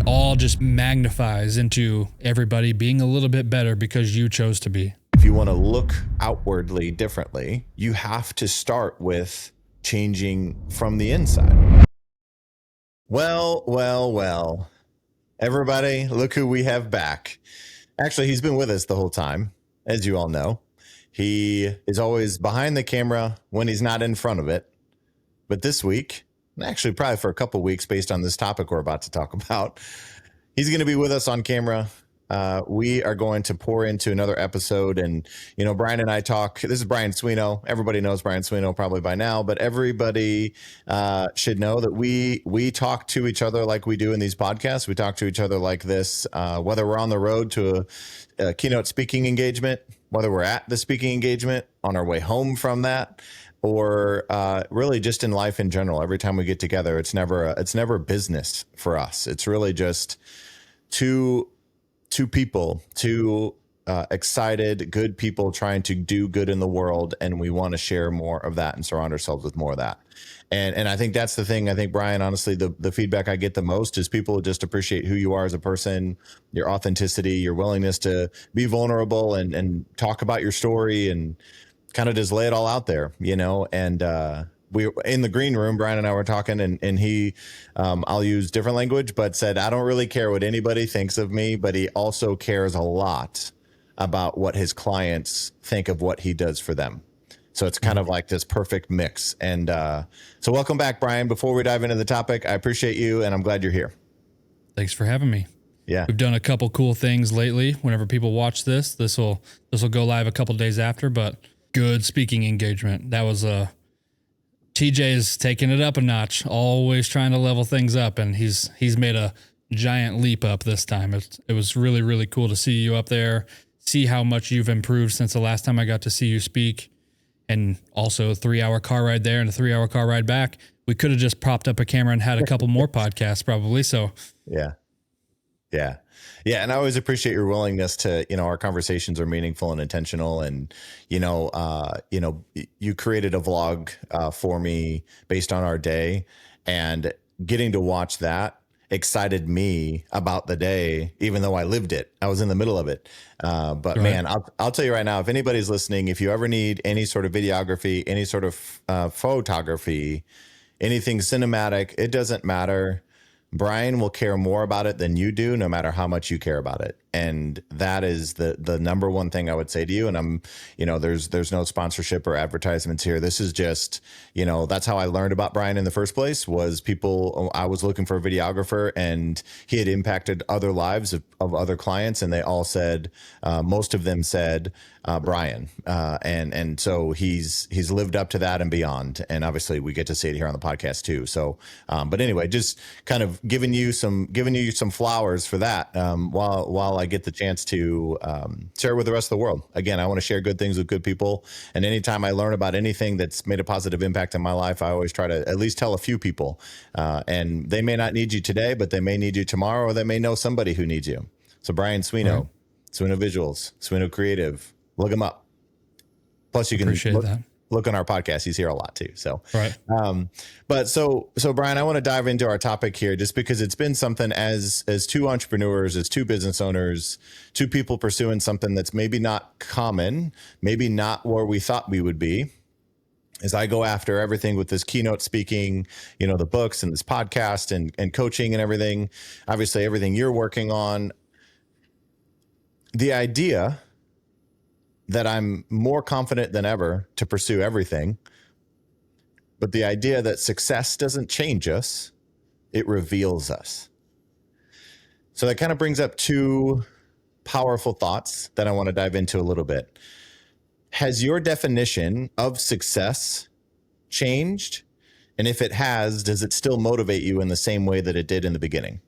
it all just magnifies into everybody being a little bit better because you chose to be. If you want to look outwardly differently, you have to start with changing from the inside. Well. Everybody, look who we have back. Actually, he's been with us the whole time, as you all know. He is always behind the camera when he's not in front of it. But this week, actually probably for a couple of weeks based on this topic we're about to talk about, he's going to be with us on camera. We are going to pour into another episode. And, you know, Bryon and I talk. This is Bryon Sweno. Everybody knows Bryon Sweno probably by now, but everybody should know that we talk to each other like we do in these podcasts. We talk to each other like this, whether we're on the road to a keynote speaking engagement, whether we're at the speaking engagement, on our way home from that, or really just in life in general. Every time we get together, it's never business for us. It's really just two people, excited, good people trying to do good in the world. And we want to share more of that and surround ourselves with more of that. And I think that's the thing. I think, Bryon, honestly, the feedback I get the most is people just appreciate who you are as a person, your authenticity, your willingness to be vulnerable and talk about your story and kind of just lay it all out there, you know. And we in the green room, Bryon and I were talking, and he, I'll use different language, but said, I don't really care what anybody thinks of me, but he also cares a lot about what his clients think of what he does for them. So it's kind of like this perfect mix. And so welcome back, Bryon. Before we dive into the topic, I appreciate you, and I'm glad you're here. Thanks for having me. Yeah. We've done a couple cool things lately. Whenever people watch this will go live a couple days after, but good speaking engagement. That was TJ's taking it up a notch, always trying to level things up, and he's made a giant leap up this time. It was really, really cool to see you up there, see how much you've improved since the last time I got to see you speak, and also a 3-hour car ride there and a 3-hour car ride back. We could have just propped up a camera and had a couple more podcasts probably. So Yeah. And I always appreciate your willingness to, you know, our conversations are meaningful and intentional. And, you you created a vlog for me based on our day, and getting to watch that excited me about the day, even though I lived it. I was in the middle of it. But right. Man, I'll tell you right now, if anybody's listening, if you ever need any sort of videography, any sort of photography, anything cinematic, it doesn't matter. Bryon will care more about it than you do, no matter how much you care about it. And that is the number one thing I would say to you. And there's no sponsorship or advertisements here. This is just, that's how I learned about Bryon in the first place. Was I was looking for a videographer, and he had impacted other lives of other clients. And they all said, most of them said, Bryon. And so he's lived up to that and beyond. And obviously we get to see it here on the podcast too. So, but anyway, just kind of giving you some flowers for that, while I get the chance to share with the rest of the world. Again, I want to share good things with good people. And anytime I learn about anything that's made a positive impact in my life, I always try to at least tell a few people. And they may not need you today, but they may need you tomorrow, or they may know somebody who needs you. So Bryon Sweno, right. Sweno Visuals, Sweno Creative, look him up. Plus you can look on our podcast. He's here a lot too. So, right. But so Bryon, I want to dive into our topic here, just because it's been something as two entrepreneurs, as two business owners, two people pursuing something that's maybe not common, maybe not where we thought we would be. As I go after everything with this keynote speaking, the books and this podcast and coaching and everything, obviously everything you're working on, the idea that I'm more confident than ever to pursue everything. But the idea that success doesn't change us, it reveals us. So that kind of brings up two powerful thoughts that I want to dive into a little bit. Has your definition of success changed? And if it has, does it still motivate you in the same way that it did in the beginning?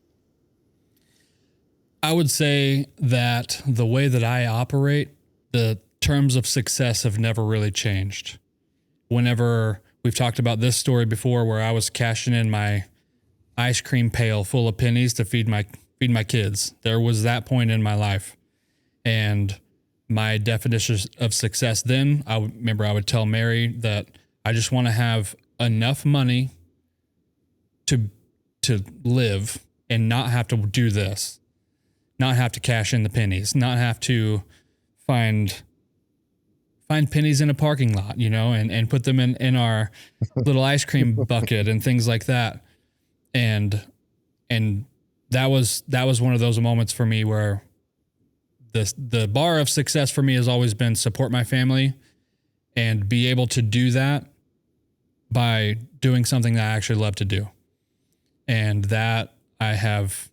I would say that the way that I operate, the terms of success have never really changed. Whenever we've talked about this story before, where I was cashing in my ice cream pail full of pennies to feed my kids, there was that point in my life. And my definition of success then, I would tell Mary that I just want to have enough money to live and not have to do this, not have to cash in the pennies, not have to find pennies in a parking lot, you know, and put them in our little ice cream bucket and things like that. And that was one of those moments for me where the bar of success for me has always been support my family and be able to do that by doing something that I actually love to do. And that I have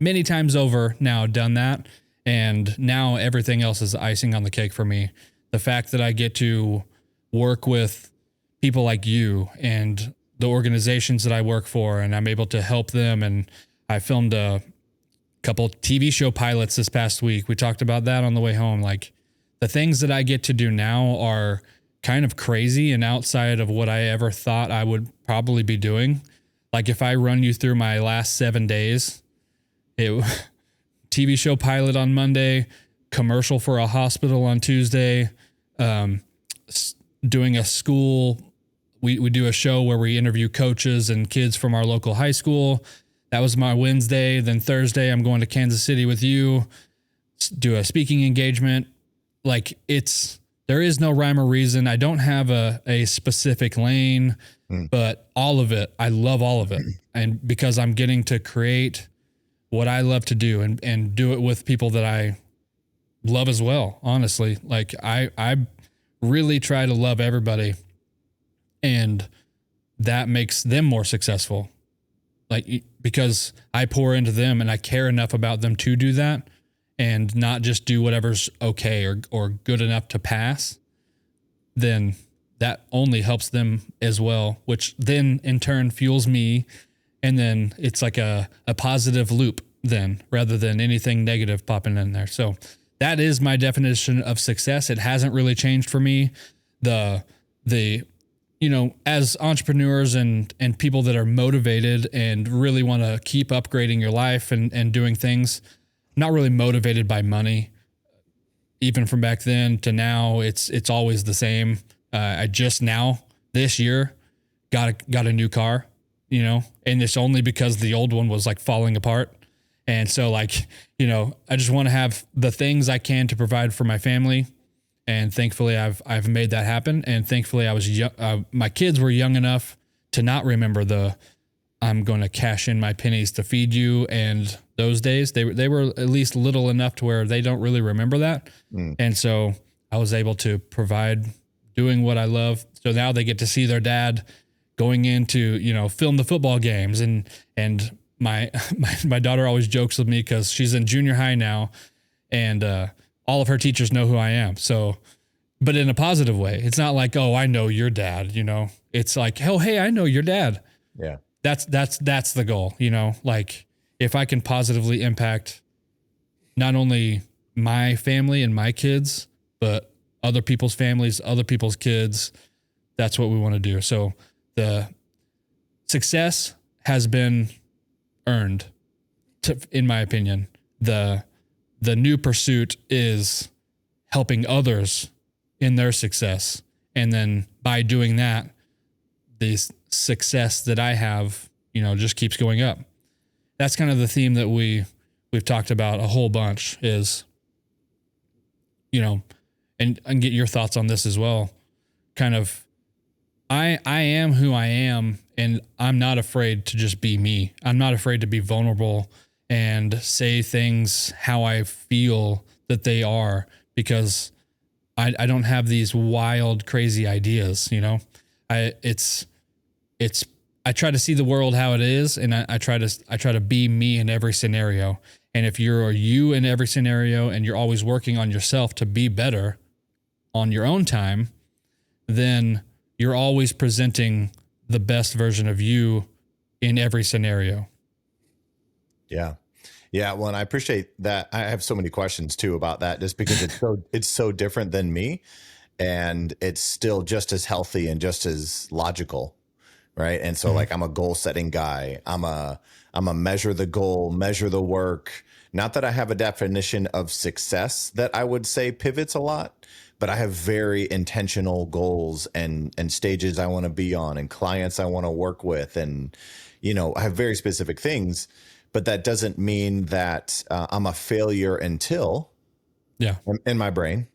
many times over now done that. And now everything else is icing on the cake for me. The fact that I get to work with people like you and the organizations that I work for, and I'm able to help them. And I filmed a couple TV show pilots this past week. We talked about that on the way home. Like, the things that I get to do now are kind of crazy and outside of what I ever thought I would probably be doing. Like, if I run you through my last 7 days, TV show pilot on Monday, commercial for a hospital on Tuesday, doing a school. We do a show where we interview coaches and kids from our local high school. That was my Wednesday. Then Thursday, I'm going to Kansas City with you, do a speaking engagement. Like, there is no rhyme or reason. I don't have a specific lane, but all of it, I love all of it. And because I'm getting to create what I love to do and do it with people that I love as well. Honestly, like I really try to love everybody, and that makes them more successful. Like, because I pour into them and I care enough about them to do that and not just do whatever's okay or good enough to pass, then that only helps them as well, which then in turn fuels me. And then it's like a positive loop then, rather than anything negative popping in there. So that is my definition of success. It hasn't really changed for me. The you know, as entrepreneurs and people that are motivated and really want to keep upgrading your life and doing things, not really motivated by money. Even from back then to now, it's always the same. I just now this year got a new car, you know, and it's only because the old one was like falling apart. And so, like, you know, I just want to have the things I can to provide for my family. And thankfully I've made that happen. And thankfully I was young, my kids were young enough to not remember I'm going to cash in my pennies to feed you. And those days they were at least little enough to where they don't really remember that. And so I was able to provide doing what I love. So now they get to see their dad going into, you know, film the football games. And my daughter always jokes with me because she's in junior high now, and all of her teachers know who I am. So, but in a positive way. It's not like, oh, I know your dad, you know. It's like, oh, hey, I know your dad. Yeah. That's the goal, you know. Like, if I can positively impact not only my family and my kids, but other people's families, other people's kids, that's what we want to do. So the success has been earned, in my opinion. The new pursuit is helping others in their success. And then by doing that, the success that I have, you know, just keeps going up. That's kind of the theme that we've talked about a whole bunch is, you know, and get your thoughts on this as well. Kind of, I am who I am, and I'm not afraid to just be me. I'm not afraid to be vulnerable and say things how I feel that they are, because I don't have these wild, crazy ideas, you know. I try to see the world how it is, and I try to be me in every scenario. And if you're you in every scenario and you're always working on yourself to be better on your own time, then you're always presenting the best version of you in every scenario. Yeah. Yeah. Well, and I appreciate that. I have so many questions too about that, just because it's so different than me, and it's still just as healthy and just as logical. Right. And so like, I'm a goal setting guy. I'm a measure the goal, measure the work. Not that I have a definition of success that I would say pivots a lot, but I have very intentional goals and stages I want to be on and clients I want to work with. And, I have very specific things, but that doesn't mean that I'm a failure until in my brain.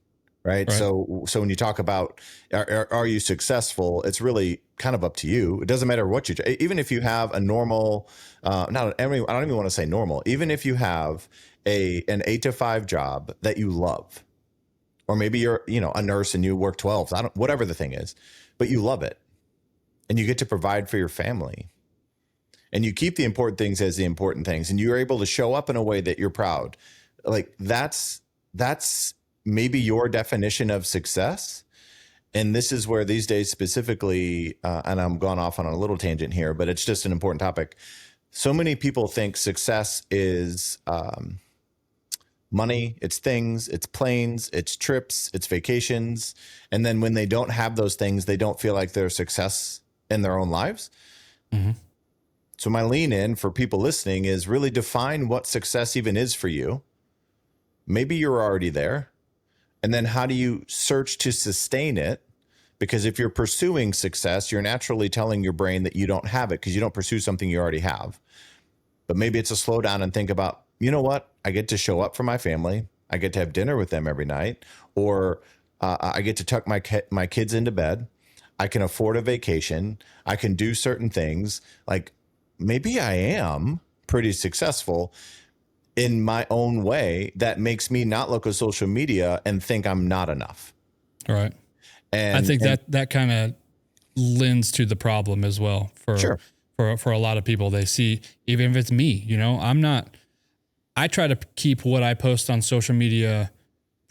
Right. So when you talk about are you successful, it's really kind of up to you. It doesn't matter what you do. Even if you have a normal, I don't even want to say normal, even if you have an 8 to 5 job that you love, or maybe you're, a nurse and you work 12, whatever the thing is, but you love it and you get to provide for your family and you keep the important things as the important things. And you're able to show up in a way that you're proud. Like that's maybe your definition of success. And this is where these days specifically, and I'm gone off on a little tangent here, but it's just an important topic. So many people think success is money, it's things, it's planes, it's trips, it's vacations. And then when they don't have those things, they don't feel like they're success in their own lives. Mm-hmm. So my lean in for people listening is really define what success even is for you. Maybe you're already there. And then how do you search to sustain it? Because if you're pursuing success, you're naturally telling your brain that you don't have it because you don't pursue something you already have. But maybe it's a slow down and think about, you know what? I get to show up for my family. I get to have dinner with them every night. Or I get to tuck my kids into bed. I can afford a vacation. I can do certain things. Like maybe I am pretty successful in my own way that makes me not look at social media and think I'm not enough. Right. And I think that kind of lends to the problem as well for a lot of people. They see, even if it's me, I try to keep what I post on social media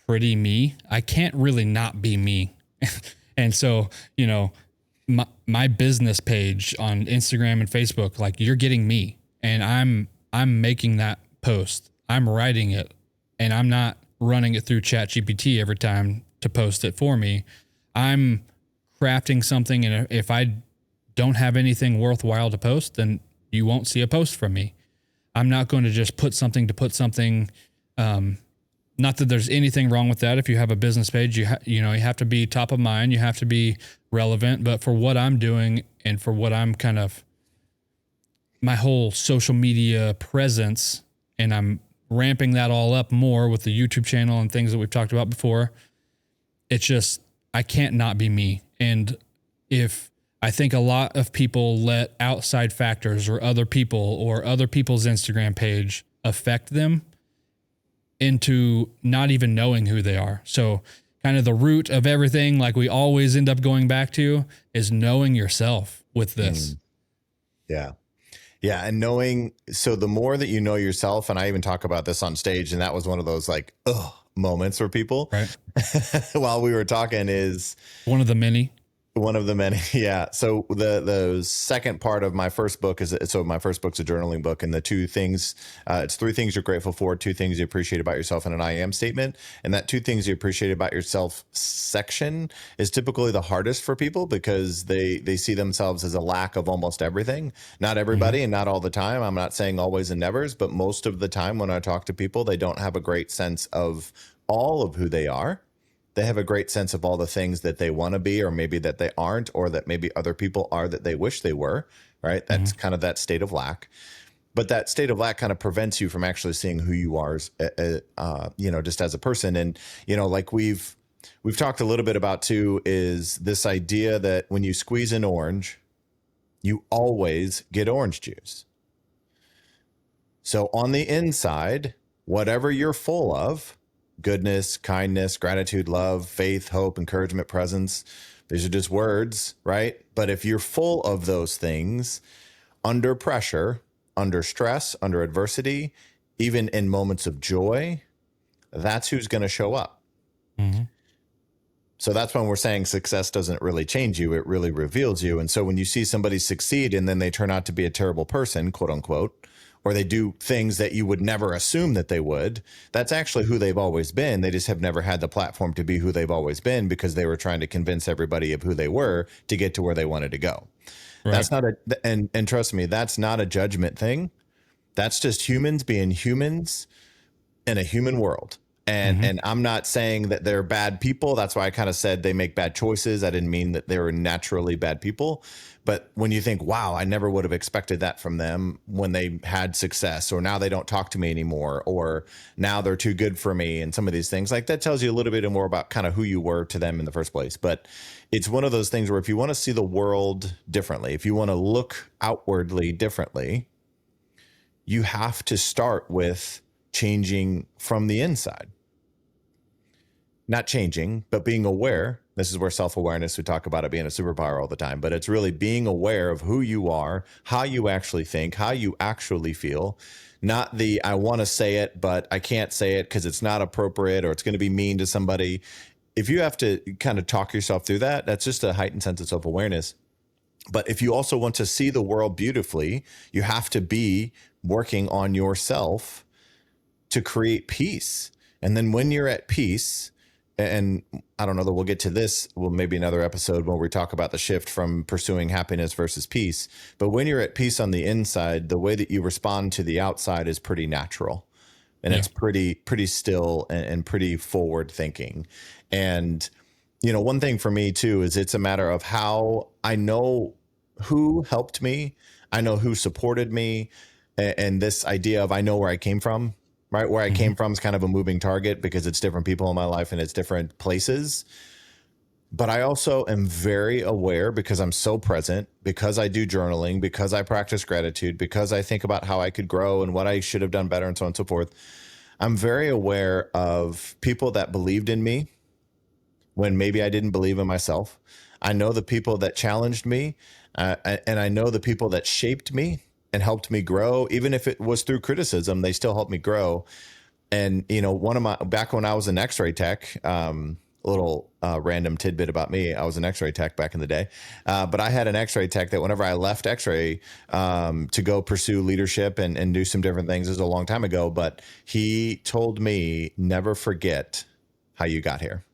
pretty me. I can't really not be me. And so, my business page on Instagram and Facebook, like you're getting me and I'm making that post. I'm writing it and I'm not running it through ChatGPT every time to post it for me. I'm crafting something. And if I don't have anything worthwhile to post, then you won't see a post from me. I'm not going to just put something to put something. Not that there's anything wrong with that. If you have a business page, you have to be top of mind. You have to be relevant. But for what I'm doing and for what I'm kind of my whole social media presence, and I'm ramping that all up more with the YouTube channel and things that we've talked about before. It's just, I can't not be me. And if I think a lot of people let outside factors or other people's Instagram page affect them into not even knowing who they are. So kind of the root of everything, like we always end up going back to, is knowing yourself with this. Yeah. Yeah. And so the more that you know yourself, and I even talk about this on stage, and that was one of those moments for people while we were talking is one of the many. Yeah. So the second part of my first book my first book's a journaling book, and the two things, it's 3 things you're grateful for, 2 things you appreciate about yourself, and an I am statement. And that 2 things you appreciate about yourself section is typically the hardest for people because they see themselves as a lack of almost everything. Not everybody and not all the time. I'm not saying always and nevers, but most of the time when I talk to people, they don't have a great sense of all of who they are. They have a great sense of all the things that they want to be, or maybe that they aren't, or that maybe other people are that they wish they were, right? That's kind of that state of lack. But that state of lack kind of prevents you from actually seeing who you are, just as a person. And, like we've talked a little bit about too, is this idea that when you squeeze an orange, you always get orange juice. So on the inside, whatever you're full of, goodness, kindness, gratitude, love, faith, hope, encouragement, presence. These are just words, right? But if you're full of those things under pressure, under stress, under adversity, even in moments of joy, that's who's going to show up. Mm-hmm. So that's when we're saying success doesn't really change you. It really reveals you. And so when you see somebody succeed and then they turn out to be a terrible person, quote unquote, or they do things that you would never assume that they would, that's actually who they've always been. They just have never had the platform to be who they've always been because they were trying to convince everybody of who they were to get to where they wanted to go. Right. That's not and trust me, that's not a judgment thing. That's just humans being humans in a human world. And I'm not saying that they're bad people. That's why I kind of said they make bad choices. I didn't mean that they were naturally bad people. But when you think, wow, I never would have expected that from them when they had success, or now they don't talk to me anymore, or now they're too good for me, and some of these things, like that tells you a little bit more about kind of who you were to them in the first place. But it's one of those things where if you want to see the world differently, if you want to look outwardly differently, you have to start with changing from the inside. Not changing, but being aware. This is where self-awareness, we talk about it being a superpower all the time, but it's really being aware of who you are, how you actually think, how you actually feel. Not the, I want to say it, but I can't say it because it's not appropriate or it's going to be mean to somebody. If you have to kind of talk yourself through that, that's just a heightened sense of self-awareness. But if you also want to see the world beautifully, you have to be working on yourself to create peace. And then when you're at peace, and I don't know that we'll get to this, well, maybe another episode where we talk about the shift from pursuing happiness versus peace. But when you're at peace on the inside, the way that you respond to the outside is pretty natural. And it's pretty still and pretty forward thinking. And, you know, one thing for me too, is it's a matter of how I know who helped me. I know who supported me. And this idea of, I know where I came from. Right. Where I came from is kind of a moving target because it's different people in my life and it's different places. But I also am very aware, because I'm so present, because I do journaling, because I practice gratitude, because I think about how I could grow and what I should have done better and so on and so forth. I'm very aware of people that believed in me when maybe I didn't believe in myself. I know the people that challenged me, and I know the people that shaped me and helped me grow. Even if it was through criticism, they still helped me grow. And, you know, back when I was an x-ray tech, a little random tidbit about me, I was an x-ray tech back in the day. But I had an x-ray tech that whenever I left x-ray to go pursue leadership and do some different things, this was a long time ago, but he told me, never forget how you got here.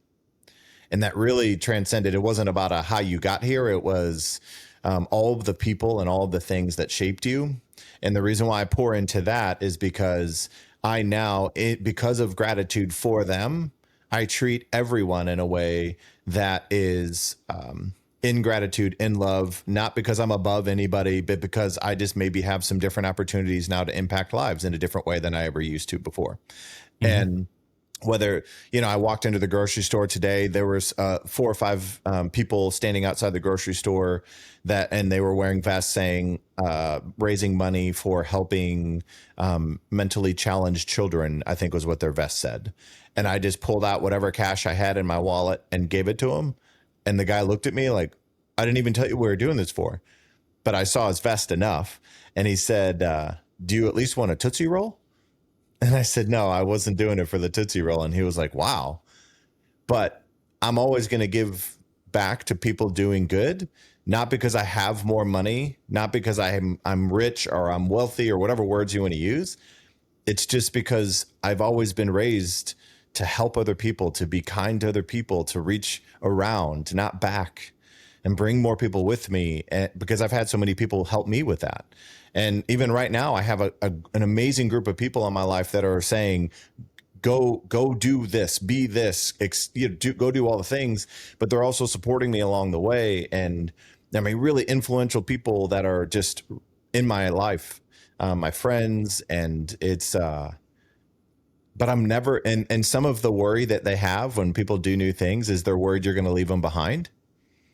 And that really transcended. It wasn't about how you got here. It was all of the people and all of the things that shaped you. And the reason why I pour into that is because I now, because of gratitude for them, I treat everyone in a way that is in gratitude, in love, not because I'm above anybody, but because I just maybe have some different opportunities now to impact lives in a different way than I ever used to before. And whether, you know, I walked into the grocery store today, there was 4 or 5 people standing outside the grocery store and they were wearing vests saying, raising money for helping mentally challenged children, I think was what their vest said. And I just pulled out whatever cash I had in my wallet and gave it to him. And the guy looked at me like, I didn't even tell you what we were doing this for, but I saw his vest enough. And he said, do you at least want a Tootsie Roll? And I said, no, I wasn't doing it for the Tootsie Roll. And he was like, wow. But I'm always going to give back to people doing good, not because I have more money, not because I'm rich or I'm wealthy or whatever words you want to use. It's just because I've always been raised to help other people, to be kind to other people, to reach around, not back, and bring more people with me, because I've had so many people help me with that. And even right now, I have an amazing group of people in my life that are saying, go do this, be this, go do all the things, but they're also supporting me along the way. And I mean, really influential people that are just in my life, my friends, and it's, but I'm never, and some of the worry that they have when people do new things is they're worried you're going to leave them behind.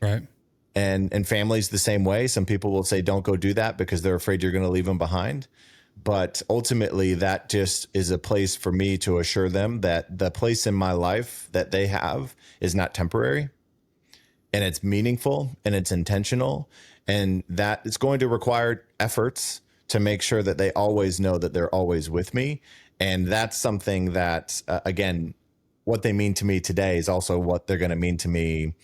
Right. And families the same way. Some people will say, don't go do that because they're afraid you're going to leave them behind. But ultimately, that just is a place for me to assure them that the place in my life that they have is not temporary, and it's meaningful and it's intentional, and that it's going to require efforts to make sure that they always know that they're always with me. And that's something that, again, what they mean to me today is also what they're going to mean to me,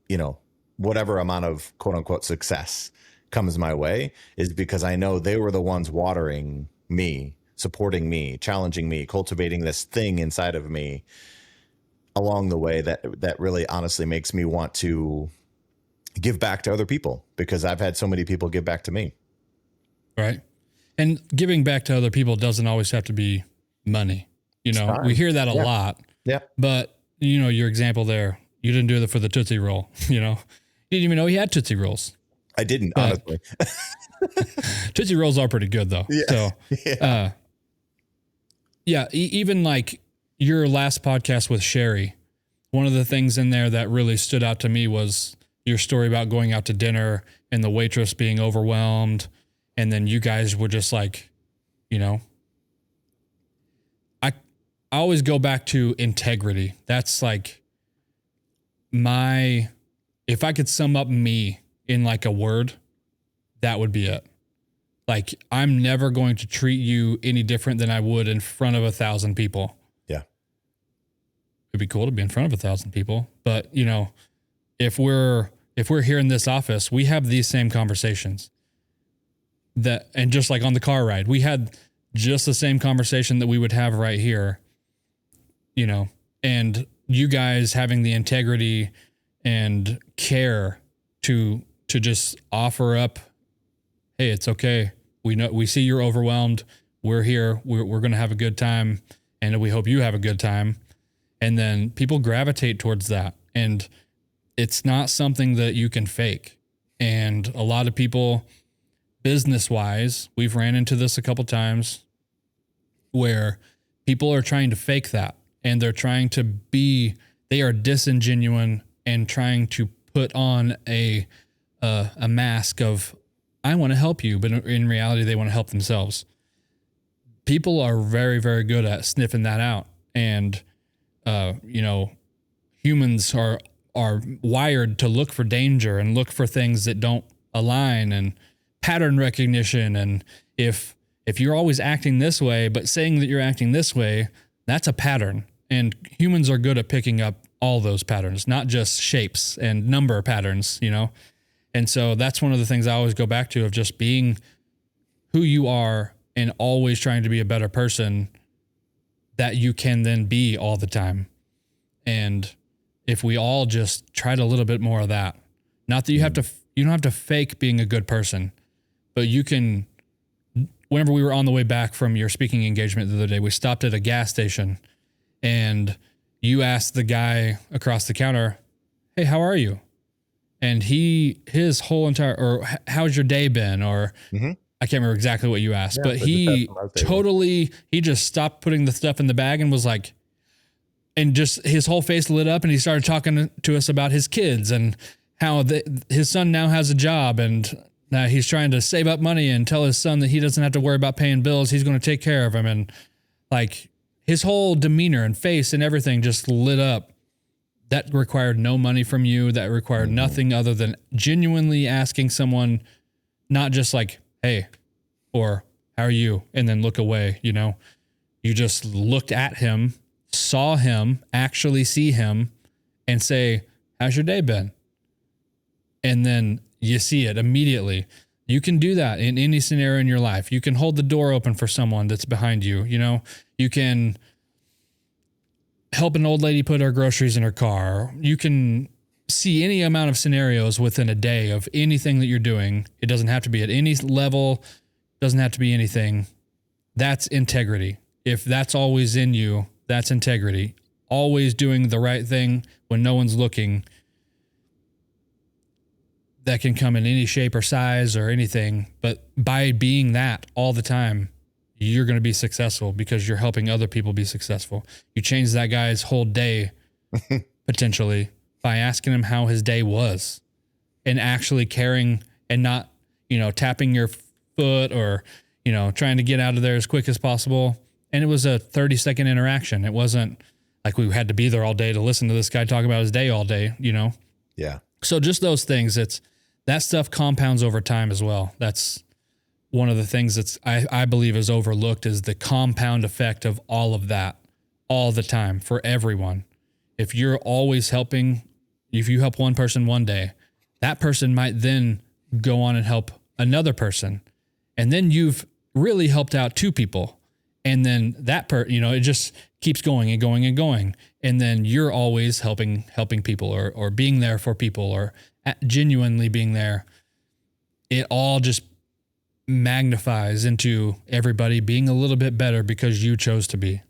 you know, whatever amount of quote unquote success comes my way, is because I know they were the ones watering me, supporting me, challenging me, cultivating this thing inside of me along the way that really honestly makes me want to give back to other people, because I've had so many people give back to me. Right. And giving back to other people doesn't always have to be money. You know, we hear that a lot. Yeah. But, you know, your example there, you didn't do it for the Tootsie Roll, you know. You didn't even know he had Tootsie Rolls. I didn't, honestly. Tootsie Rolls are pretty good, though. Yeah. So, even like your last podcast with Sherry, one of the things in there that really stood out to me was your story about going out to dinner and the waitress being overwhelmed. And then you guys were just like, you know, I always go back to integrity. That's like if I could sum up me in like a word, that would be it. Like, I'm never going to treat you any different than I would in front of 1,000 people. Yeah. It'd be cool to be in front of 1,000 people. But, you know, if we're here in this office, we have these same conversations and just like on the car ride, we had just the same conversation that we would have right here, you know, and you guys having the integrity and care to just offer up, hey, it's okay. We see you're overwhelmed. We're here. We're going to have a good time, and we hope you have a good time. And then people gravitate towards that. And it's not something that you can fake. And a lot of people, business-wise, we've ran into this a couple times where people are trying to fake that. And they're trying to they are disingenuine and trying to put on a mask of, I want to help you, but in reality, they want to help themselves. People are very, very good at sniffing that out. And, you know, humans are wired to look for danger and look for things that don't align, and pattern recognition. And if you're always acting this way, but saying that you're acting this way, that's a pattern. And humans are good at picking up all those patterns, not just shapes and number patterns, you know? And so that's one of the things I always go back to, of just being who you are and always trying to be a better person that you can then be all the time. And if we all just tried a little bit more of that, not that you don't have to fake being a good person, but you can. Whenever we were on the way back from your speaking engagement the other day, we stopped at a gas station and you asked the guy across the counter, hey, how are you? And his whole entire, or how's your day been? Or I can't remember exactly what you asked, but he just stopped putting the stuff in the bag and was like, and just his whole face lit up, and he started talking to us about his kids and how his son now has a job, and he's trying to save up money and tell his son that he doesn't have to worry about paying bills. He's going to take care of him. And like his whole demeanor and face and everything just lit up. That required no money from you. That required nothing other than genuinely asking someone, not just like, hey, or how are you? And then look away, you know, you just looked at him, saw him, actually see him, and say, how's your day been? And then you see it immediately. You can do that in any scenario in your life. You can hold the door open for someone that's behind you. You know, you can help an old lady put her groceries in her car. You can see any amount of scenarios within a day of anything that you're doing. It doesn't have to be at any level, doesn't have to be anything. That's integrity. If that's always in you, that's integrity. Always doing the right thing when no one's looking. That can come in any shape or size or anything. But by being that all the time, you're going to be successful because you're helping other people be successful. You change that guy's whole day potentially by asking him how his day was and actually caring and not, you know, tapping your foot or, you know, trying to get out of there as quick as possible. And it was a 30-second interaction. It wasn't like we had to be there all day to listen to this guy talk about his day all day, you know? Yeah. So just those things, that stuff compounds over time as well. That's one of the things that's I believe is overlooked, is the compound effect of all of that all the time for everyone. If you're always helping, if you help one person one day, that person might then go on and help another person. And then you've really helped out two people. And then it just keeps going and going and going. And then you're always helping people or being there for people or genuinely being there. It all just magnifies into everybody being a little bit better because you chose to be.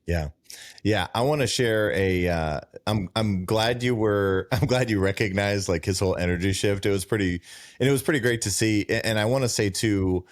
Yeah. Yeah. I want to share I'm glad you recognized like his whole energy shift. It was pretty great to see. And I want to say too,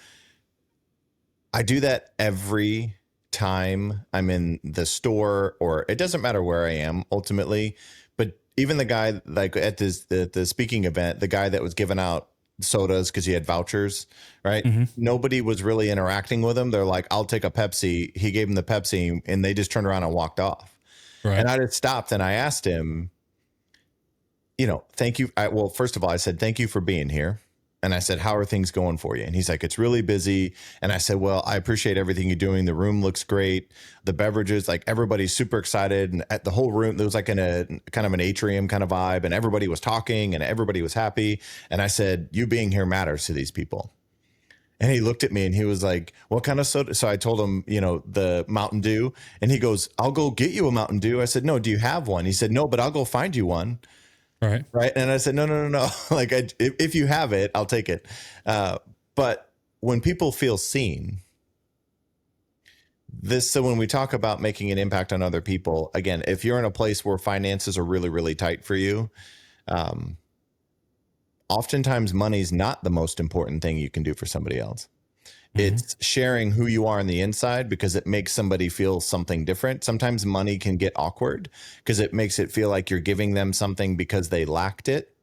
I do that every time I'm in the store, or it doesn't matter where I am ultimately. But even the guy like at the speaking event, the guy that was giving out sodas because he had vouchers, right? Mm-hmm. Nobody was really interacting with him. They're like, I'll take a Pepsi. He gave him the Pepsi and they just turned around and walked off. Right. And I just stopped and I asked him, thank you. Well, first of all, I said, thank you for being here. And I said, how are things going for you? And he's like, it's really busy. And I said, well, I appreciate everything you're doing. The room looks great. The beverages, like everybody's super excited. And at the whole room, there was like in a kind of an atrium kind of vibe. And everybody was talking and everybody was happy. And I said, you being here matters to these people. And he looked at me and he was like, what kind of soda? So I told him, the Mountain Dew. And he goes, I'll go get you a Mountain Dew. I said, no, do you have one? He said, no, but I'll go find you one. Right. And I said, no. Like, if you have it, I'll take it. But when people feel seen, so when we talk about making an impact on other people, again, if you're in a place where finances are really, really tight for you, oftentimes money's not the most important thing you can do for somebody else. It's sharing who you are on the inside because it makes somebody feel something different. Sometimes money can get awkward because it makes it feel like you're giving them something because they lacked it.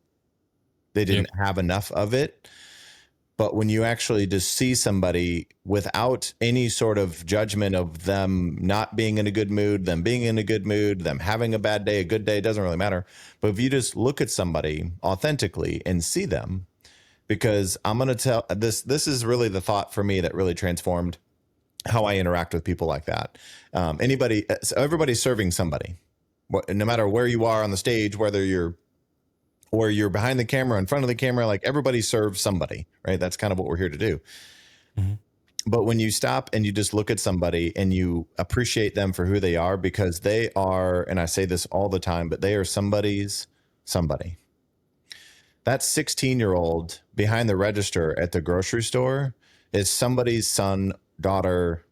They didn't have enough of it. But when you actually just see somebody without any sort of judgment of them not being in a good mood, them being in a good mood, them having a bad day, a good day, it doesn't really matter. But if you just look at somebody authentically and see them, because I'm going to tell this is really the thought for me that really transformed how I interact with people like that. Everybody's serving somebody, no matter where you are on the stage, whether you're behind the camera, in front of the camera, like everybody serves somebody, right? That's kind of what we're here to do. Mm-hmm. But when you stop and you just look at somebody and you appreciate them for who they are, because they are, and I say this all the time, but they are somebody's somebody. That 16-year-old behind the register at the grocery store is somebody's son, daughter,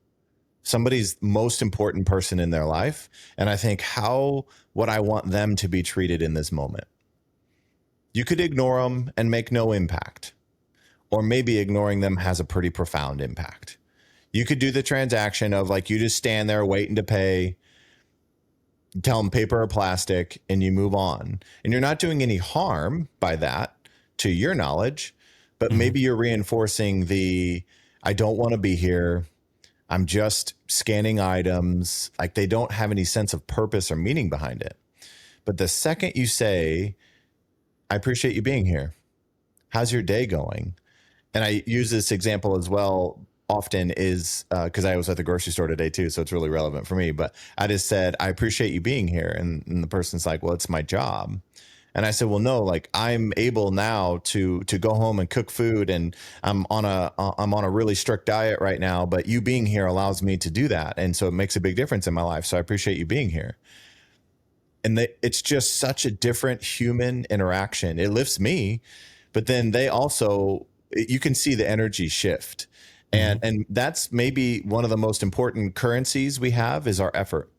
somebody's most important person in their life. And I think, how would I want them to be treated in this moment? You could ignore them and make no impact, or maybe ignoring them has a pretty profound impact. You could do the transaction of like, you just stand there waiting to pay, tell them paper or plastic, and you move on. And you're not doing any harm by that to your knowledge, but maybe you're reinforcing I don't want to be here. I'm just scanning items. Like, they don't have any sense of purpose or meaning behind it. But the second you say, I appreciate you being here. How's your day going? And I use this example as well often is because I was at the grocery store today too, so it's really relevant for me. But I just said, I appreciate you being here. And the person's like, well, it's my job. And I said, well, no, like, I'm able now to go home and cook food, and I'm on a really strict diet right now, but you being here allows me to do that. And so it makes a big difference in my life. So I appreciate you being here. And it's just such a different human interaction. It lifts me, but then you can see the energy shift. And that's maybe one of the most important currencies we have is our effort.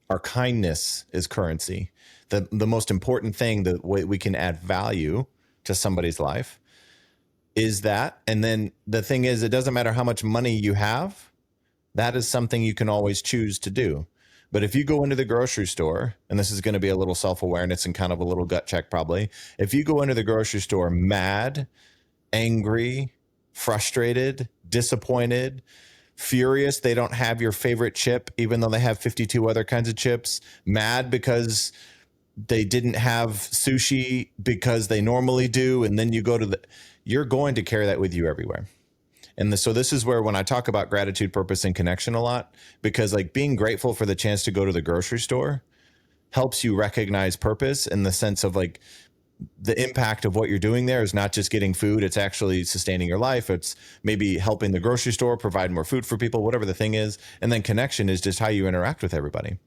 Our kindness is currency. The most important thing, the way we can add value to somebody's life is that. And then the thing is, it doesn't matter how much money you have. That is something you can always choose to do. But if you go into the grocery store, and this is going to be a little self-awareness and kind of a little gut check probably. If you go into the grocery store mad, angry, frustrated, disappointed, furious they don't have your favorite chip, even though they have 52 other kinds of chips, mad because they didn't have sushi because they normally do, and then you go to you're going to carry that with you everywhere. And so this is where, when I talk about gratitude, purpose, and connection a lot, because like being grateful for the chance to go to the grocery store helps you recognize purpose in the sense of like the impact of what you're doing there is not just getting food. It's actually sustaining your life. It's maybe helping the grocery store provide more food for people, whatever the thing is. And then connection is just how you interact with everybody.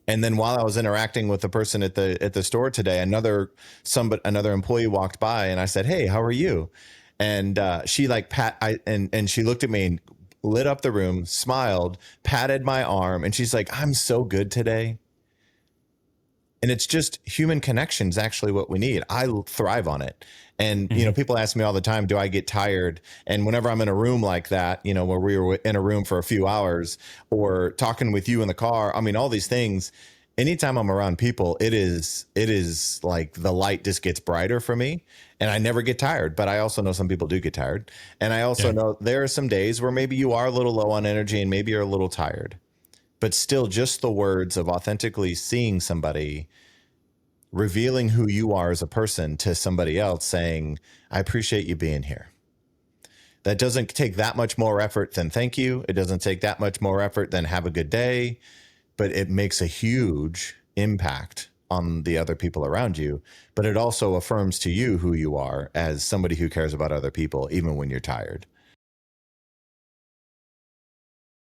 And then while I was interacting with the person at the store today, another employee walked by, and I said, "Hey, how are you?" And she like and she looked at me, and lit up the room, smiled, patted my arm, and she's like, I'm so good today. And it's just human connection is actually what we need. I thrive on it. And, you know, people ask me all the time, do I get tired? And whenever I'm in a room like that, you know, where we were in a room for a few hours or talking with you in the car, I mean, all these things, anytime I'm around people, it is like the light just gets brighter for me and I never get tired. But I also know some people do get tired. And I also know there are some days where maybe you are a little low on energy and maybe you're a little tired. But still, just the words of authentically seeing somebody, revealing who you are as a person to somebody else, saying, I appreciate you being here. That doesn't take that much more effort than thank you. It doesn't take that much more effort than have a good day, but it makes a huge impact on the other people around you. But it also affirms to you who you are as somebody who cares about other people, even when you're tired.